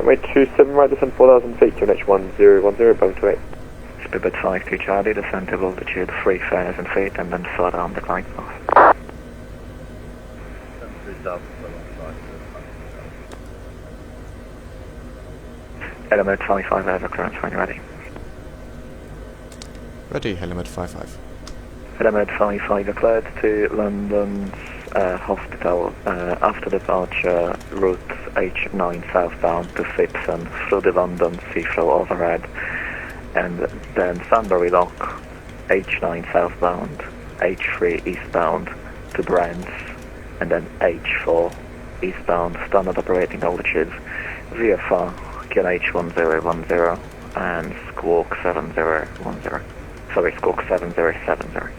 Runway 27 right, descend 4,000 feet to NH1010, Boeing 28. Speedbird 52 Charlie, descend to altitude 3,000 feet and then further on the glide path. Element 55 over clearance when you're ready. Ready, Element 55. Element 55 declared to London's hospital after departure, route H9 southbound to Simpson through the London Heathrow overhead, and then Sunbury Lock, H9 southbound, H3 eastbound to Brents, and then H4 eastbound, standard operating altitude, VFR, QNH1010, and Squawk 7010. Sorry, Squawk 7070.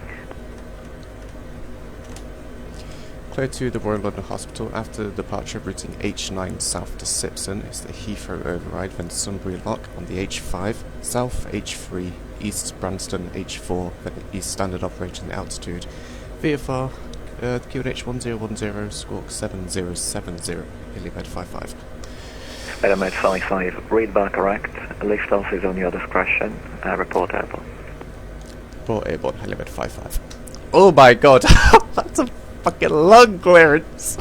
Clear to the Royal London Hospital after departure, routing H9 south to Simpson is the Heathrow override, then Sunbury Lock on the H5, south H3, east Branston H4, then east standard operating altitude, VFR, QNH1010, Squawk 7070, Helimed 55. Element 55, read bar correct, lift off is on your discretion, report airborne. Report airborne, Helimed 55. Oh my god, that's a fucking long clearance!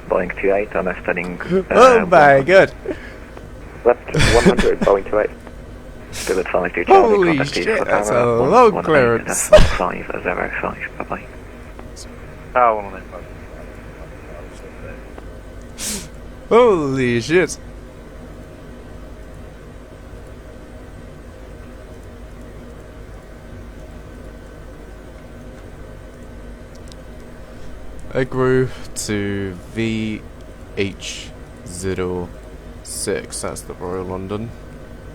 Boeing 28, I'm estimating. Oh my god! Left 100, Boeing 28. Speedbird 52 Charlie, Holy contact shit, East that's a Tower, long clearance! 505, bye bye. Oh, 105. Holy shit! I grew to VH06, that's the Royal London.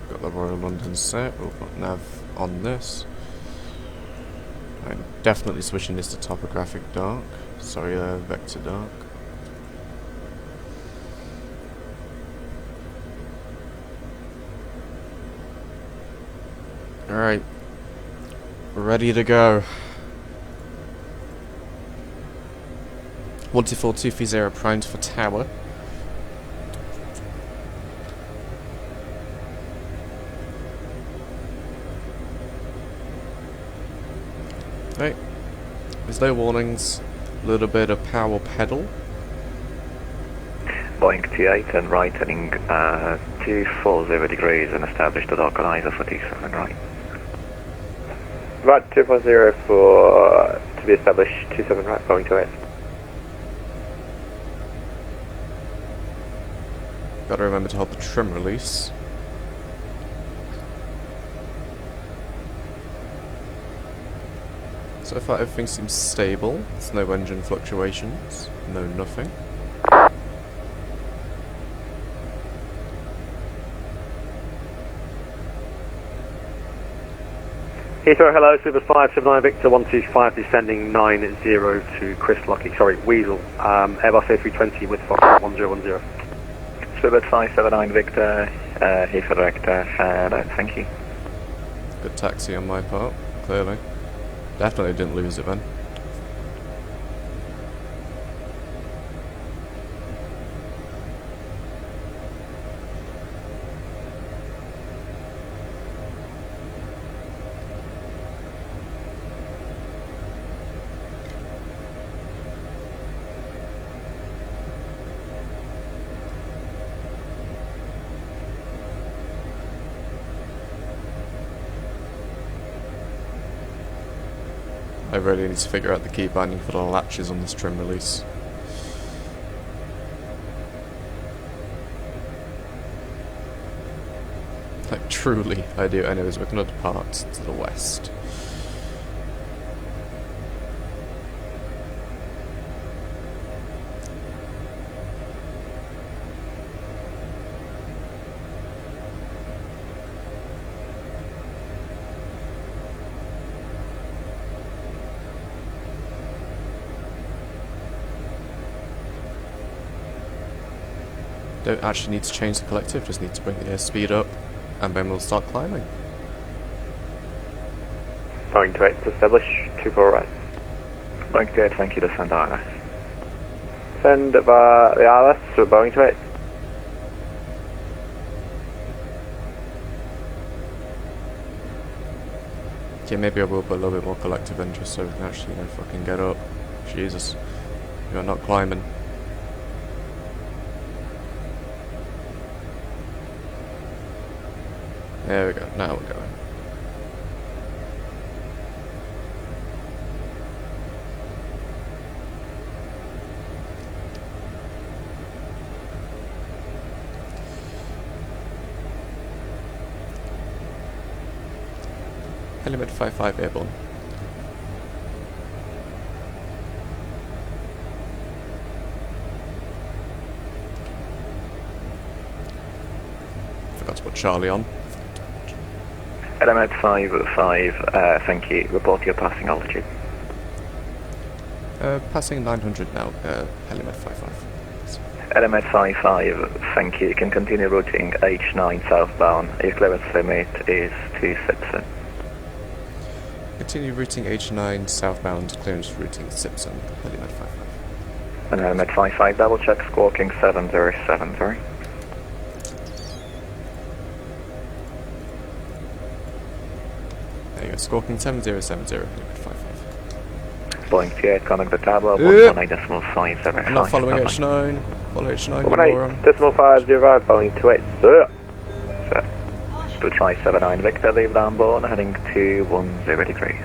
Got the Royal London set, we'll put nav on this. I'm definitely switching this to topographic dark, sorry vector dark. Alright, ready to go. 124230 primed for tower. Right, there's no warnings, a little bit of power pedal. Boeing 28 and right heading 240 degrees and establish the dock on for T7 right. Right, 240 for, to be established, 27 right, Boeing 28. Gotta remember to hold the trim release. So far everything seems stable, there's no engine fluctuations, no nothing. Heathrow, hello, Super 579 Victor 125 descending 90 to Chris Lucky, sorry, Weasel, Airbus A320 with Fox 1010. Speedbird 579 Victor, Heathrow Director, thank you. Good taxi on my part, clearly. Definitely didn't lose it then. I really need to figure out the key binding for the latches on this trim release. Like, truly, I do. Anyways, we're going to depart to the west. Don't actually need to change the collective, just need to bring the airspeed up, and then we'll start climbing. Boeing 28 to establish, 24 right. Boeing 28, thank you, descend ILS. Send the ILS to Boeing 28. Okay, maybe I will put a little bit more collective in just so we can actually, you know, fucking get up. Jesus. You're not climbing. There we go, now we're going. Helimed 55 airborne. Forgot to put Charlie on. Element 55, thank you. Report your passing altitude. Passing 900 now, Helimed 55. Element 55, thank you. You can continue routing H9 southbound. Your clearance limit is 27. Continue routing H9 southbound, clearance routing Simpson, Helimed 55. And Element 55, double check squawking 707, sorry. There you go, squawking 7070, Helimed 55. Boeing 28, connect the tower, 119.575. I'm not following H9. Follow H9, you 18 moron. decimal 505, Boeing 28, sir. Sir. 2579 Victor, leave Lambourne, heading 210 degrees.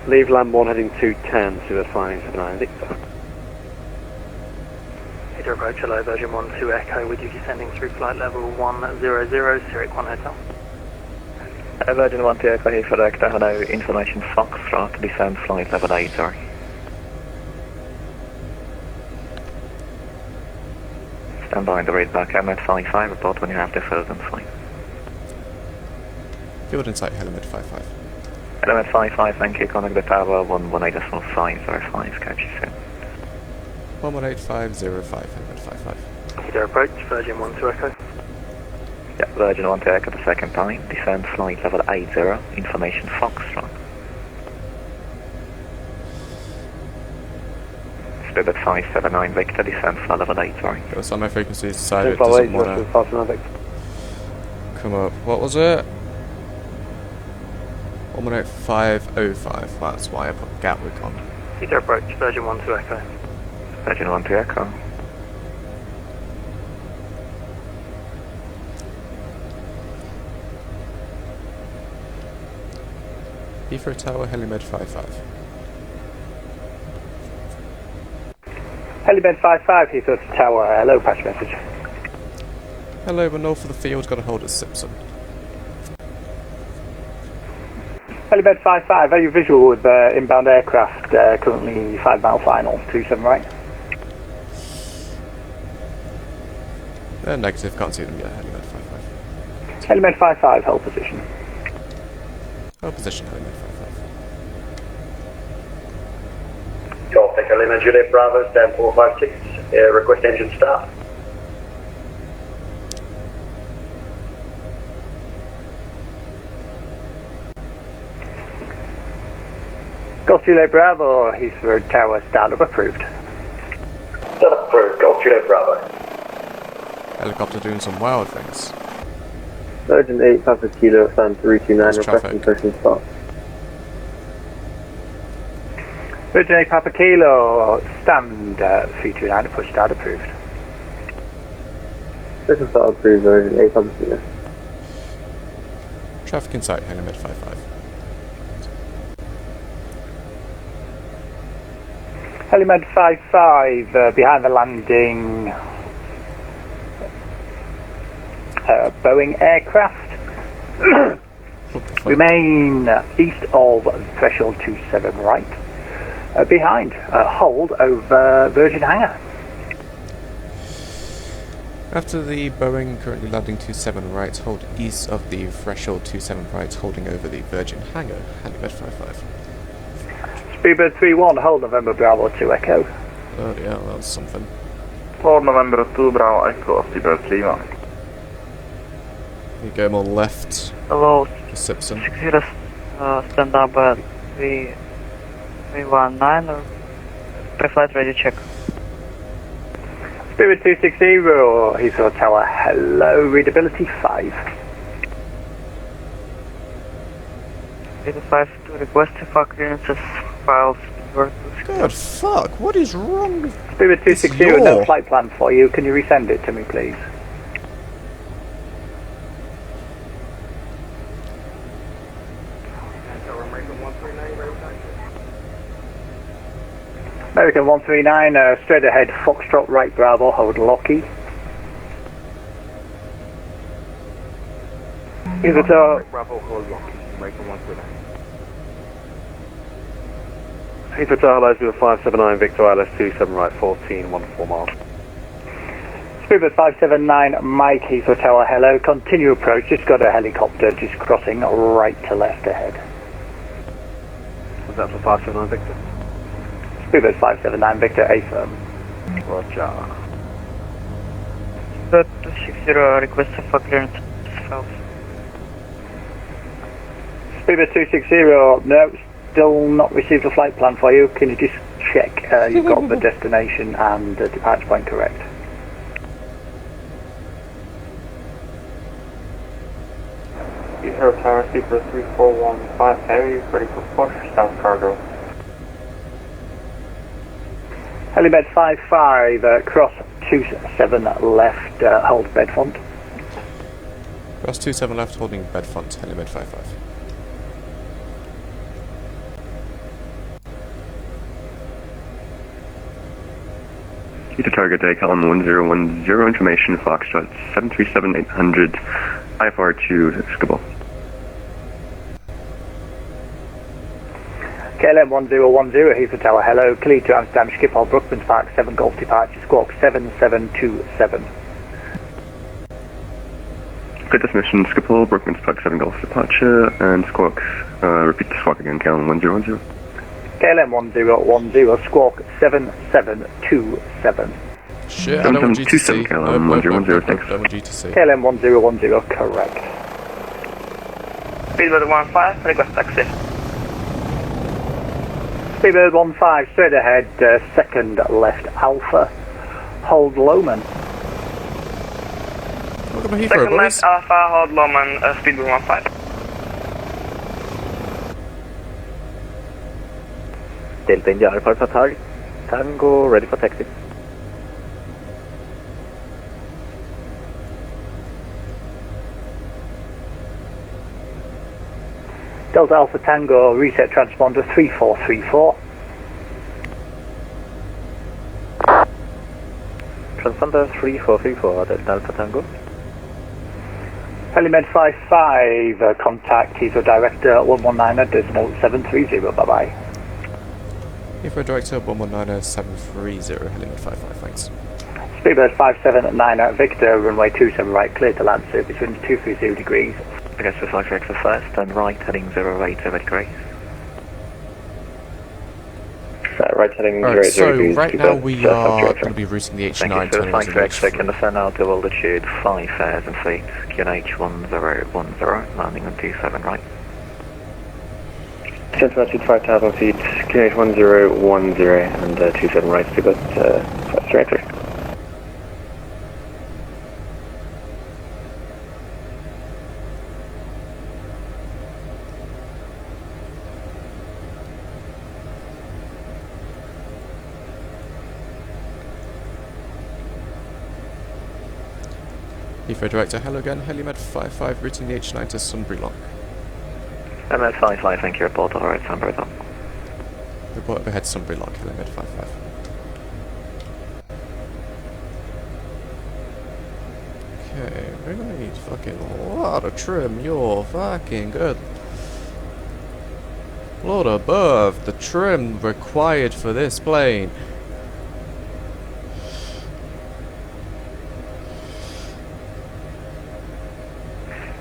Leave Lambourne heading 210, Suez 579 Victor. Heathrow approach, hello, version 12 Echo, with you descending through flight level 100, Zurich 1 Hotel. Virgin 12 Echo, Heathrow Director, hello, information Foxtrot, descend flight level 8, sorry. Stand by in the read back, Element 55, report when you have the first and flight. Field in sight, Helimed 55. Element 55, thank you, connect the tower, 118.505, catch you soon. 118.505, Helimed 55. Heathrow approach, version 12 Echo. Yeah, Virgin 12 Echo the second time, descend flight level 80, information Foxtrot. Spirit 579 Victor, descend flight level 8, sorry. Got some my frequencies decided it doesn't want to come up. What was it? 118.505, that's why I put Gatwick on. Heathrow approach, version 12 Echo. Virgin 12 Echo. Heathrow Tower, Helimed 55. Helibed 55, Heathrow Tower, hello, patch message. Hello, we're north of the field, got a hold at Simpson. Helibed 55, are you visual with inbound aircraft, currently 5 mile final, 27 right? Negative, can't see them yet, Helimed 55. Helibed 55, hold position. Hold position, Helimed 55. Golf Echo Lima Juliet Bravo, stand 456, request engine start. Golf Juliet Bravo, Heathrow Tower, startup approved. Startup approved, Golf Juliet Bravo. Helicopter doing some wild things. Virgin 8, Papa Kilo, stand 329, There's requesting traffic. person spot. Virgin 8 Papa Kilo, stand 329, push start approved. Person spot approved, Virgin 8, Papa Kilo. Traffic in sight, Helimed 55. Helimed 55, behind the landing, Boeing aircraft. Remain east of threshold 27 right. Behind, hold over Virgin Hangar. After the Boeing currently landing 27 right, hold east of the threshold 27 right, holding over the Virgin Hangar, Helimed 55. Speedbird 31, hold November Bravo 2 Echo. Oh yeah, that was something. For November 2 Bravo Echo, Speedbird 31. You go more left Hello, to Simpson. 60, stand up at 319 or pre-flight ready check. Spirit 260, Heathrow Tower, hello, readability 5. 85 to request for clearances files. God fuck, what is wrong with Spirit 260, It's no your- flight plan for you. Can you resend it to me, please? American 139, straight ahead, Foxtrot, right Bravo, hold Lockheed. Heathrow, Bravo, hold Lockheed, American 139. Heathrow, hello, 579, Victor, ILS 27, right, 14, 14 miles. Spirit 579, Mike, Heathrow Tower, hello, continue approach, just got a helicopter, just crossing right to left ahead. Was that for 579 Victor? Spirit 579, Victor, A firm. Roger. 260 request for clearances files. Spirit 260, no, still not received a flight plan for you. Can you just check you've got the destination and the departure point correct? Heathrow Tower, Super 3415, Harry, ready for push, South Cargo. Helimed 55, cross 27 left, hold Bedfont. Cross 27 left, holding Bedfont, Helimed 55. To target Calum 1010, information Foxtrot 737-800, IFR to Schiphol. KLM 1010, Heathrow Tower, hello, clear to Amsterdam, Schiphol, Brookmans Park, 7 Golf departure, squawk 7727. Good destination Schiphol, Brookmans Park, 7 Golf departure, and squawk, repeat the squawk again, Calum 1010. KLM 1010, squawk 7727. Shit, I don't want GTC. KLM 1010, thanks. I don't want GTC. KLM 1010, correct. Speedbird 15, request taxi. Speedbird 15, straight ahead, second left Alpha, hold Lowman. Welcome to Heathrow, Second boys. left Alpha, hold Lowman, Speedbird 15. Delta India Alpha Alpha Target, Tango, ready for taxi. Delta Alpha Tango, reset transponder 3434. Transponder 3434, Delta Alpha Tango. Helimed 55, contact Heathrow Director 119.730, bye bye. Heathrow Director 119.730, Helimed 55, thanks. Speedbird 579, Victor, runway 27 right, clear to land surface wind 230 degrees. Against the flight director first, turn right, heading 08 over degrees. Right heading Alright, 0 so degrees, right keep now that we south are direction. going to be routing the Thank H9 you for the turning flight to director, H3. can descend out to altitude 5000 feet, QNH 1010, landing on 27 right. Descent to altitude 5,000 feet, QNH 1010, and 27 right to about fast director. Heathrow Director, hello again, Helimed 55, routing the H9 to Sunbury Lock. MS 55, thank you, report alright, Sunbury Lock. Report overhead Sunbury Lock, Helimed 55. Okay, we're gonna need fucking a lot of trim, you're fucking good. Lord above, the trim required for this plane.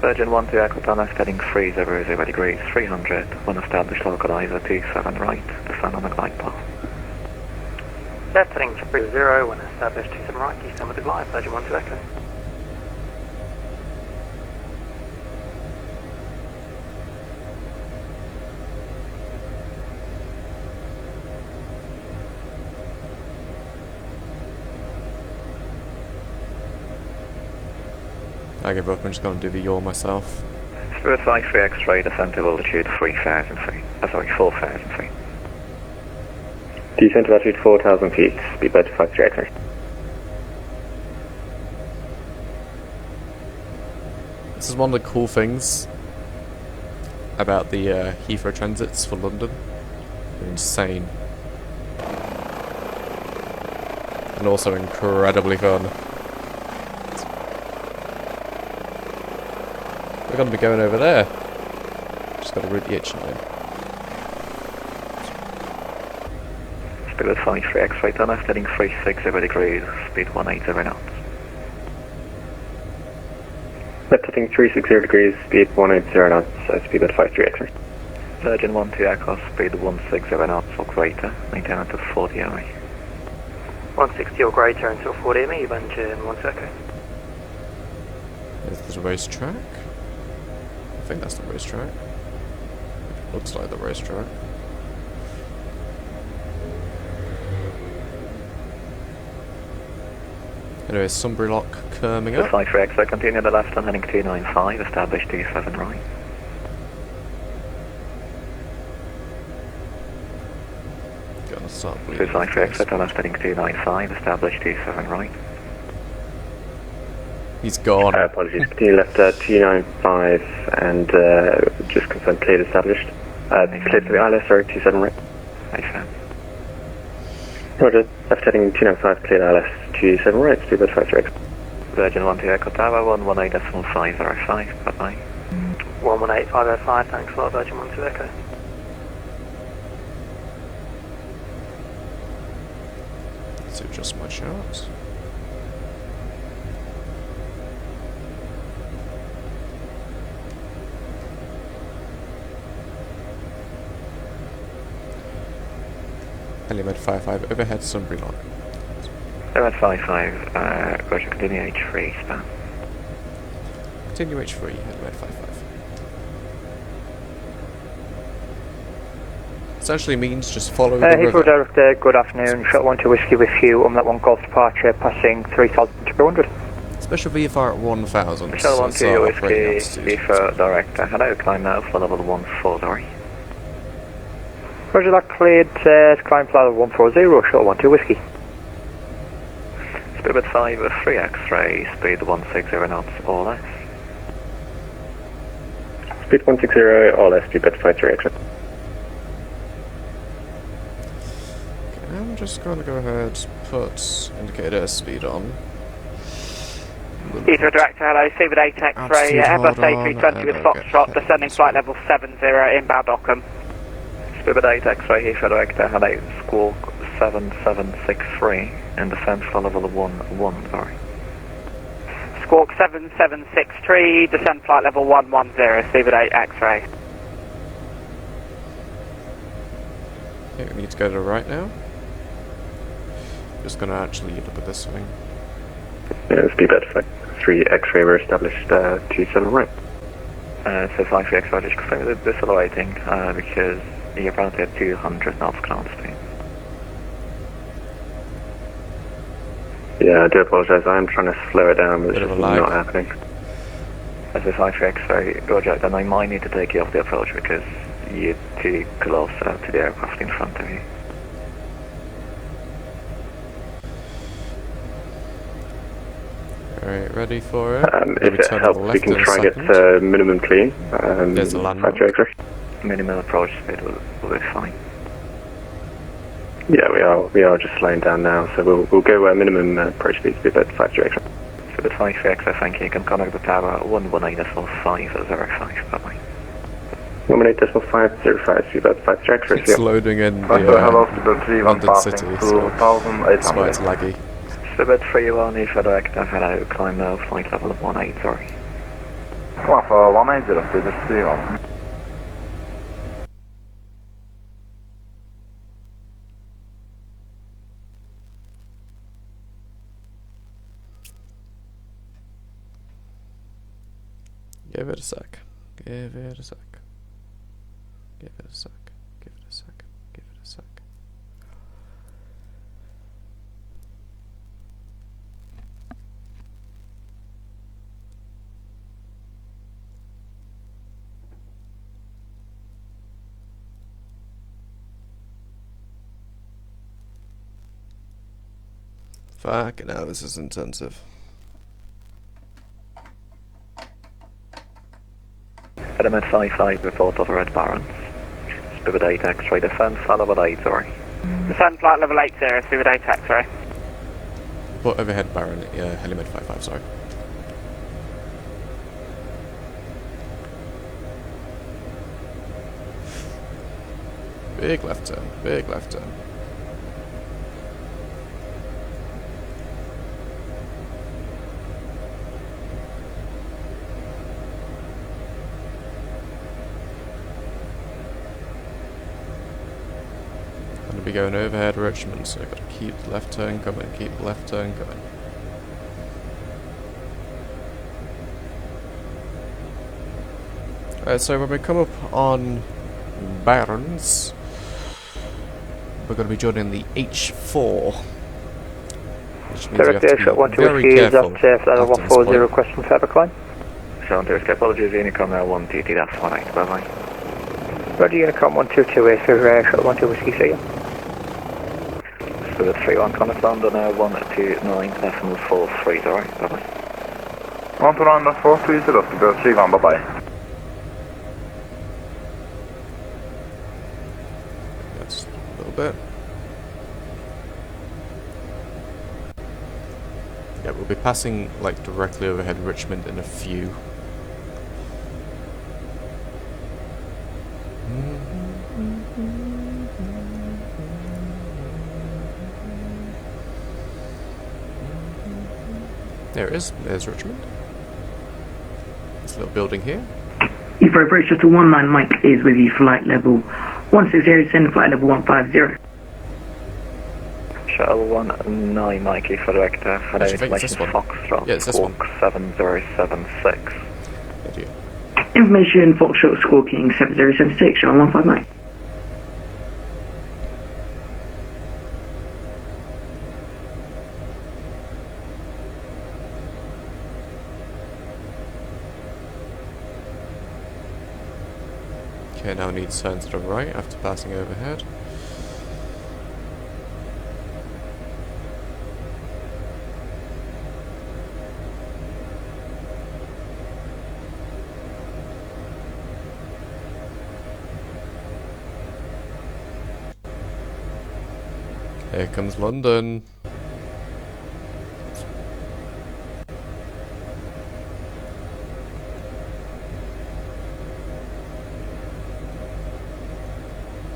Virgin 12 Aquapana, heading 300 degrees, 300, when established localizer 27 right, descend on the glide path. Left heading 30, when established 27 right, descend with the glide, Virgin 12 Echo. I give up, I'm just gonna do the yaw myself. Spirit 53 X-ray, descent to altitude 3,000 feet. 4,000 feet. Descent to altitude 4,000 feet, speedbird 53 X-ray. This is one of the cool things about the Heathrow transits for London. They're insane. And also incredibly fun. We're going to be going over there. Just got to route the H9. Spirit 53 X-ray, turn left heading 360 degrees, speed 180 knots. Left heading 360 degrees, speed 180 knots, speedbird 53 X-ray. Virgin 12 aircraft, speed 160 knots or greater, maintain until 40 ME. 160 or greater until 40 ME, engine 12 echo. Is this a racetrack? I think that's the racetrack. Looks like the racetrack. Anyway, Sunbury Lock coming up. 53 X-ray, continue the left and heading 295, establish 27 right. Gonna start bleeding. 53 X-ray, turn left heading 295, establish 27 right. He's gone. Apologies, continue left 295 and just confirm cleared established. Cleared for the ILS, sorry, 27 right. Thanks, sir. Roger, left heading 295, cleared ILS, 27 right, speedbird 53 X. Virgin 12 Echo Tower, 118.505, bye-bye. 118.505, thanks a lot, Virgin 12 Echo. Let's adjust my charts. Helimed 55, overhead Sunbury Lock. They're at 55, Roger, continue H3, span. Continue H3, Helimed 55. Essentially means just follow the river. Heathrow Director, good afternoon. Shot 12 Whiskey with you on that one Golf departure, passing 3,200. Special VFR at 1,000. Shuttle So 12 Whiskey, Heathrow Director, hello, climb now for level 140. Roger that, cleared to climb flight level 140, shot 12 Whiskey. Spirit 53 X-ray, speed 160 knots or less. Speed 160 or less, speedbird 53 X-ray. I'm just going to go ahead, put indicator speed on. Heathrow Director, hello, Seabird 8 X-ray, Airbus A320 with Foxtrot, descending flight level 70, inbound Ockham. Spirit 8 X-ray, Heathrow Director, hello, Squawk 7763, and descent for level 11, sorry. Squawk 7763, descend flight level 110, Seabird 8 X-ray. Okay, we need to go to the right now. Just going to actually look at this thing. Yeah, speedbird 53 X-ray, we're established 27 right. So 53 X-ray, just confirm the decelerating, because you're apparently at 200 knots ground speed. Yeah, I do apologise, I am trying to slow it down, but it's just not happening. As a 53 X-ray, Roger, then I might need to take you off the approach because you're too close to the aircraft in front of you. Alright, ready for it? If it helps, we can try and get the minimum clean. There's a landmark. Minimum approach speed will be fine. Yeah, we are just slowing down now, so we'll go minimum approach speed, speedbird 53 X-ray. Speedbird 53 X-ray, thank you. You can contact the tower 118.505, bye-bye. 118.505, speedbird 53 X-ray. It's loading in the London City, so that's why it's laggy. Speedbird 31, Heathrow Director, hello, climb now, flight level 18, sorry. Come on, for 180, speed 31. Give it a sec. Give it a sec. Give it a sec. Give it a sec. Give it a sec. Fucking hell, this is intensive. Element 55, report of Red Barons. Spirit 8 X-ray descent, flight level 8, sorry. Descent flight level 80, Spirit 8 X-ray. Report overhead Baron, Helimed 55, sorry. Big left turn, big left turn. Gonna be going overhead Richmond, so I've got to keep the left turn coming, keep the left turn coming. Alright, so when we come up on Barons, we're going to be joining the H4, which means we have to be very careful after this 140 requesting traffic line. Sound to escape, apologies, Unicom 122, that's 18, bye bye. Roger, Unicom 122, for shuttle 12 Whiskey, see you. Spirit 31, Connect London 129.43, alright, bye bye. 129.43, Spirit 31, bye bye. That's a little bit. Yeah, we'll be passing like directly overhead Richmond in a few. There it is. There's Richmond. This little building here. Heathrow approach shuttle 19 Mike is with you, flight level 160, send flight level 150. Shuttle 19 Mike, for director, hello, information Foxtrot, yeah, it's this one. 7076. Information Foxtrot squawking 7076, shuttle 159. Okay, now need to turn to the right after passing overhead. Here comes London.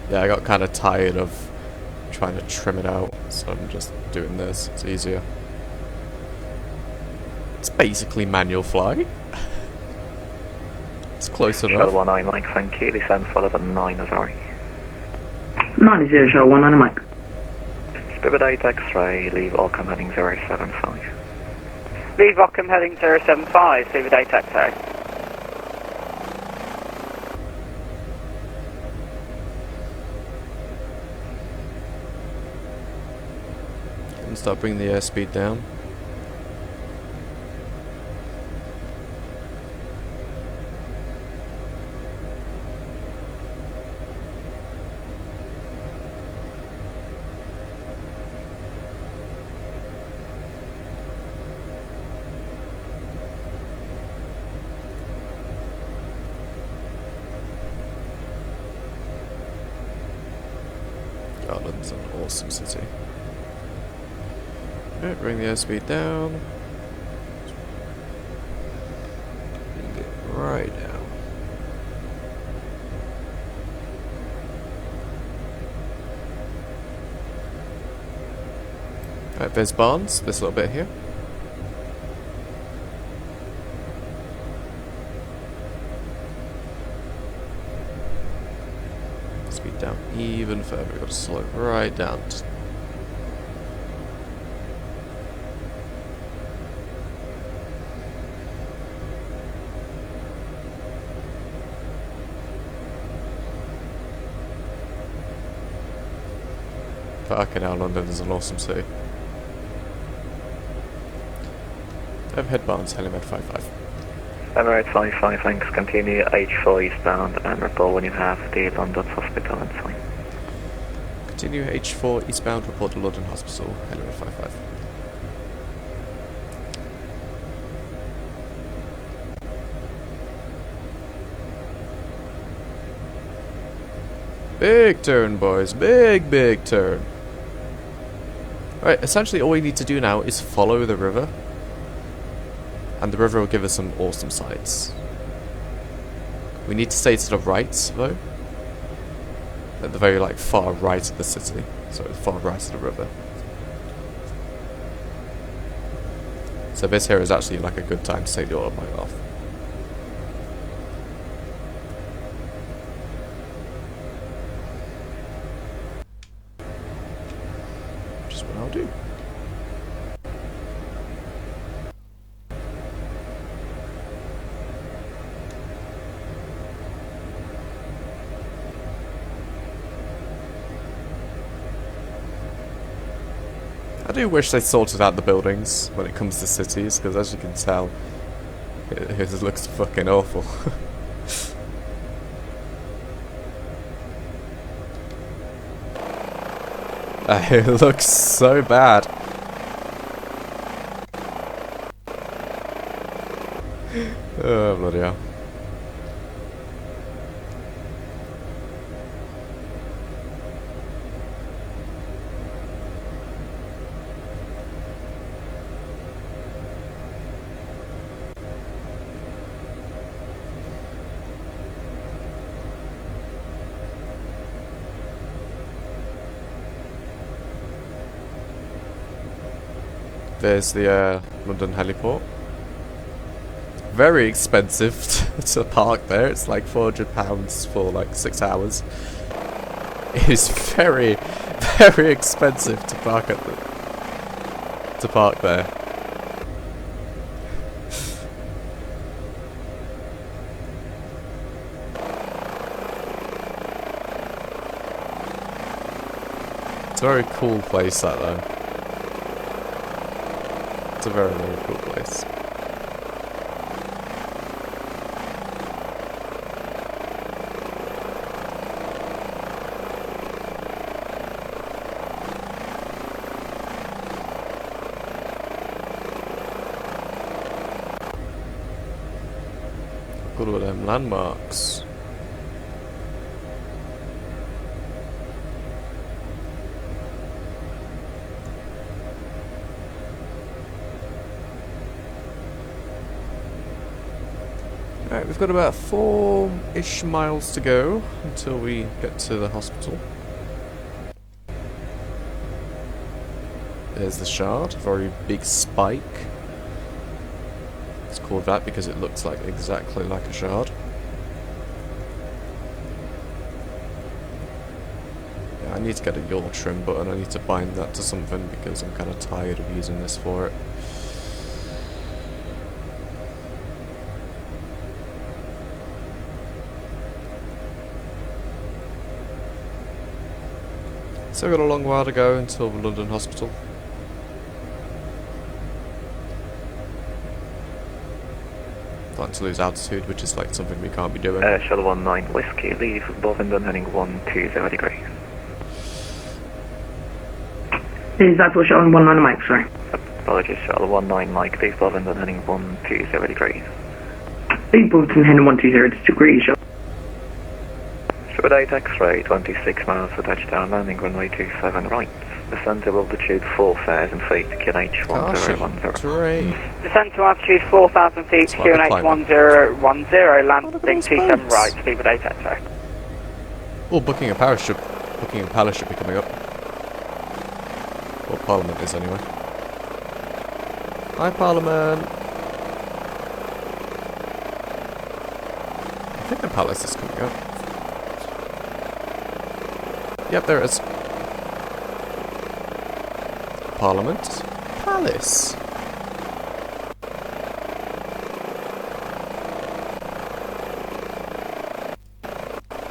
Yeah, I got kind of tired of trying to trim it out, so I'm just doing this. It's easier. It's basically manual fly. It's close enough. Shuttle 19 Mike, thank you. Descend for level 9, sorry. 90 shuttle 19 Mike. Spirit 8 X-ray, leave Ockham heading 075. Leave Ockham heading 075, Spirit 8 X-ray. And start bringing the airspeed down. London's an awesome city. Alright, bring the airspeed down. Bring it right down. Alright, there's Barnes, this little bit here. Speed down even further, we've got to slow it right down. Fucking hell, London is an awesome city. Overhead Barnes, Helimed 55. Emirates 55, thanks. Continue H4 eastbound and report when you have the London Hospital and sign. Continue H4 eastbound, report to London Hospital, Helimed 55. Big turn, boys. Big, big turn. Right, essentially all we need to do now is follow the river. And the river will give us some awesome sights. We need to stay to the right, though. At the very, like, far right of the city. So, far right of the river. So this here is actually, like, a good time to take the autopilot off. Just what I'll do. I do wish they sorted out the buildings when it comes to cities, because as you can tell, it looks fucking awful. It looks so bad. Oh, bloody hell. There's the London heliport. Very expensive to park there. It's like £400 for like 6 hours. It is very, very expensive to park at there. It's a very cool place, that though. It's a very, very cool place. Look at all them landmarks. Right, we've got about 4-ish miles to go until we get to the hospital. There's the shard, a very big spike. It's called that because it looks like exactly like a shard. Yeah, I need to get a yaw trim button. I need to bind that to something because I'm kind of tired of using this for it. So we've got a long while to go until the London hospital. Starting to lose altitude, which is like something we can't be doing. Shuttle 19 Whiskey, leave Bovingdon heading 120 degrees. Is that for Shuttle 19 Mike, sorry? Apologies, Shuttle 19 Mike, leave Bovingdon heading 120 degrees. Leave Bovingdon heading 120 degrees, Shuttle. Short 8 X-ray, 26 miles for touchdown, landing runway 27 right. Descent to altitude 4,000 feet, QNH 1010. Descent to altitude 4,000 feet, QNH 1010, landing 27 right, speed with 8 X-ray. Oh, booking a palace should be coming up. Well, Parliament is anyway. Hi, Parliament. I think the palace is coming up. Yep, there it is. Parliament. Palace.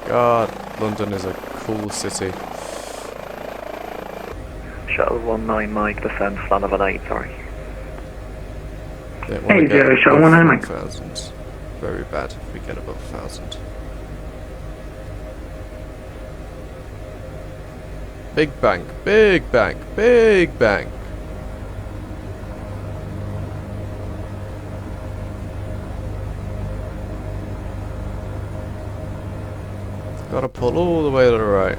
God, London is a cool city. Shuttle 19 Mike, descent, flat of an 8, sorry. Hey, Shuttle 19 Mike. 1,000. Very bad if we get above 1,000. Big bank, big bank, big bank. Gotta pull all the way to the right.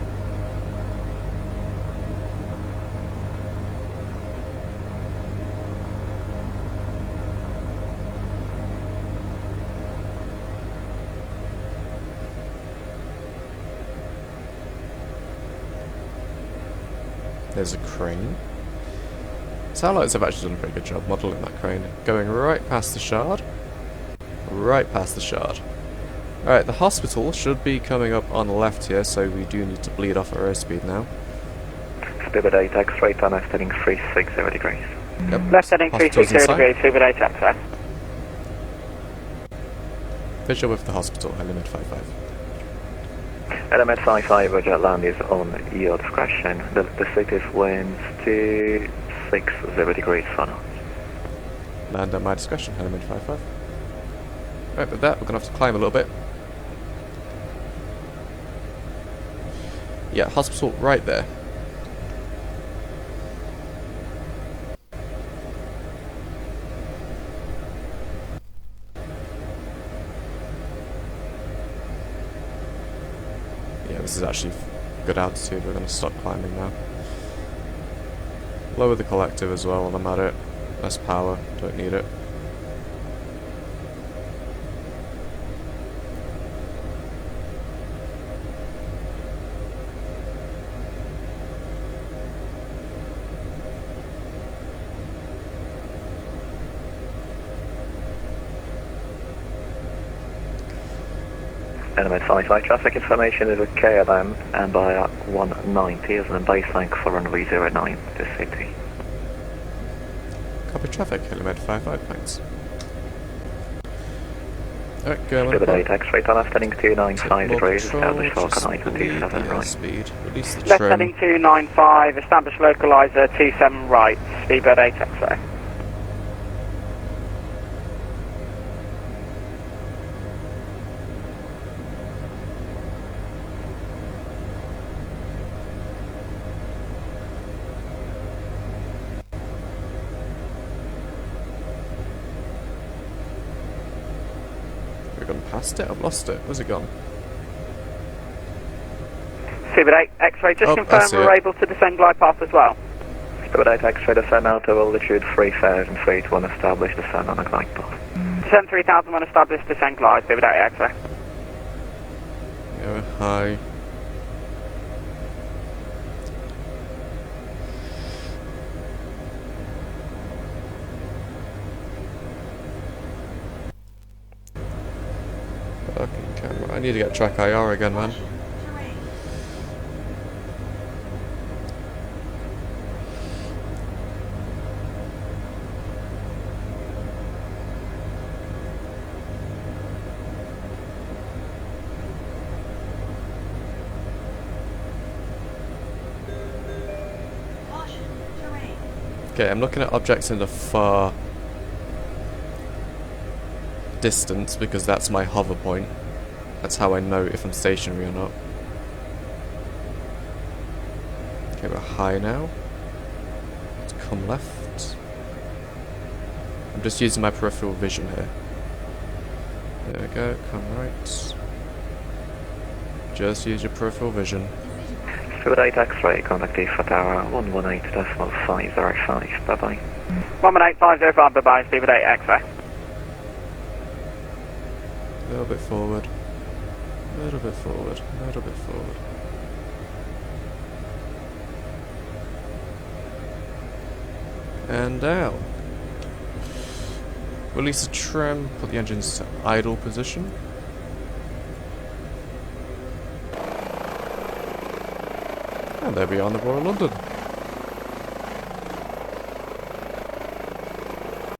There's a crane. Satellites have actually done a pretty good job modelling that crane. Going right past the shard. Right past the shard. Alright, the hospital should be coming up on the left here, so we do need to bleed off our airspeed now. Speedbird 8 X-ray, turn left heading 360 degrees. Yep. Left heading 360 degrees, Speedbird 8 X-ray. Visual with the hospital, element 55. Element 55, roger, land is on your discretion. The status winds to 60 degrees for now. Land at my discretion, element 55. Right, with that, we're going to have to climb a little bit. Yeah, hospital right there. Yeah, this is actually good altitude. We're going to stop climbing now. Lower the collective as well while I'm at it. Less power, don't need it. Element 55, traffic information is a KLM and by 190 is an baseline for runway 09 to city. Copy traffic, element 55, thanks. Alright, go on. Speedbird 8 X-ray, turn left heading 295 degrees, establish localizer 27 right. Speed. Release the Left trim. heading 295, establish localizer 27 right, Speedbird 8 X-ray. Gone past it? I've lost it. Where's it gone? Speedbird 8 X-ray, just I confirm see we're it. able to descend glide path as well. Speedbird 8 X-ray, descend out to altitude 3000 feet, when established descend on a glide path. Descend 3000 when established, descend glide, Speedbird 8 X-ray. Yeah, we're high. Fucking camera. I need to get track IR again, man. Okay, I'm looking at objects in the far distance because that's my hover point. That's how I know if I'm stationary or not. Okay, we're high now. Let's come left. I'm just using my peripheral vision here. There we go, come right. Just use your peripheral vision. Speedbird 8 X-ray, contact for tower 118.505, bye bye. 118.505, bye bye, Speedbird 8 X-ray. A little bit forward. A little bit forward. A little bit forward. And down. Release the trim, put the engines to idle position. And there we are on the Royal London.